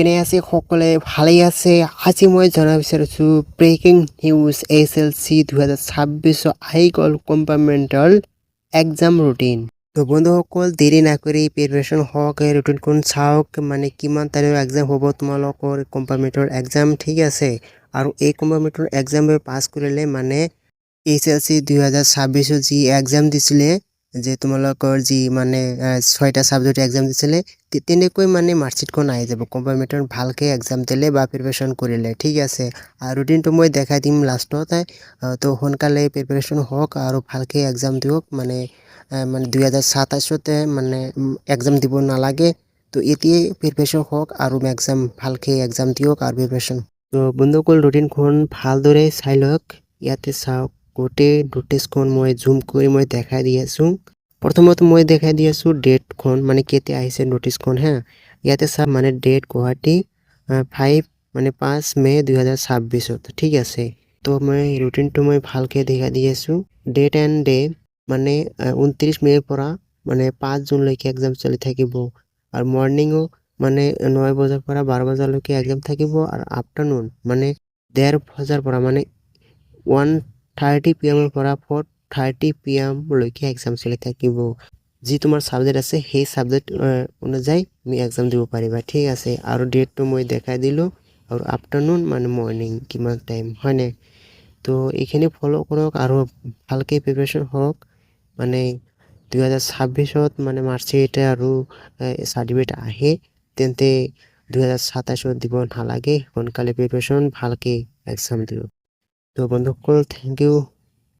কেনে আছে সকলে ভালেই আছে আজি মই জনাব বিচাৰিছো ব্ৰেকিং নিউজ এছএলসি 2026 আহি গ'ল কম্পাৰ্টমেণ্টেল এক্সাম ৰুটিন তো বন্ধুসকল দেৰি নকৰি প্ৰিপাৰেশ্যন হওক ৰুটিন কোন চাওক মানে কিমান তাৰিখৰ এক্সাম হ'ব তোমালোকৰ কম্পাৰ্টমেণ্টেল এক্সাম ঠিক আছে আৰু এই কম্পাৰ্টমেণ্টেল এক্সাম পাছ কৰিলে মানে এছএলসি 2026 যি এক্সাম দিছিলে যে তোমালোকৰ যি মানে 6টা সাবজেক্ট এক্সাম দিছিলে তেনেকৈ মানে মাৰ্কশিটখন আহি যাব কম্পাৰ্টমেণ্টত ভালকৈ এক্সাম দিলে বা প্ৰিপাৰেশ্যন কৰিলে ঠিক আছে আৰু ৰুটিনটো মই দেখাই দিম লাষ্টত তো সোনকালে প্ৰিপাৰেশ্যন হওক আৰু ভালকৈ এক্সাম দিয়ক মানে 2027তে মানে এক্সাম দিব নালাগে তো এতিয়াই প্ৰিপাৰেশ্যন হওক আৰু এক্সাম ভালকৈ এক্সাম দিয়ক আৰু প্ৰিপাৰেশ্যন তো বন্ধুসকল ৰুটিনখন ভালদৰে চাই লওক ইয়াতে চাওক গোটেই নোটিছখন মই জুম কৰি মই দেখাই দি আছোঁ প্ৰথমত মই দেখাই দি আছোঁ ডেটখন মানে কেতিয়া আহিছে নোটিছখন হা ইয়াতে চাওক মানে ডেট গুৱাহাটী 5 মে 2026 ঠিক আছে তো মই ৰুটিনটো মই ভালকৈ দেখাই দি আছোঁ ডেট এণ্ড ডে মানে 29 মে'ৰ পৰা মানে 5 জুনলৈকে এক্সাম চলি থাকিব আৰু মৰ্ণিঙো মানে 9 বজাৰ পৰা 12 বজালৈকে এক্সাম থাকিব আৰু আফটাৰনুন মানে 1:30 বজাৰ পৰা মানে 1:30 PM পৰা 4:30 PM লৈকে এক্সাম চলি থাকিব যি তোমাৰ সাবজেক্ট আছে সেই সাবজেক্ট অনুযায়ী তুমি এক্সাম দিব পাৰিবা ঠিক আছে আৰু ডেটটো মই দেখাই দিলোঁ আৰু আফটাৰনুন মানে মৰ্নিং কিমান টাইম হয়নে তো এইখিনি ফ'ল' কৰক আৰু ভালকৈ প্ৰিপাৰেশ্যন হওক মানে 2026ত মানে মাৰ্কশ্বিট আৰু চাৰ্টিফিকেট আহে তেন্তে 2027ত দিব নালাগে সোনকালে প্ৰিপাৰেশ্যন ভালকৈ এক্সাম দিওঁ তো বন্ধুসকল থেংক ইউ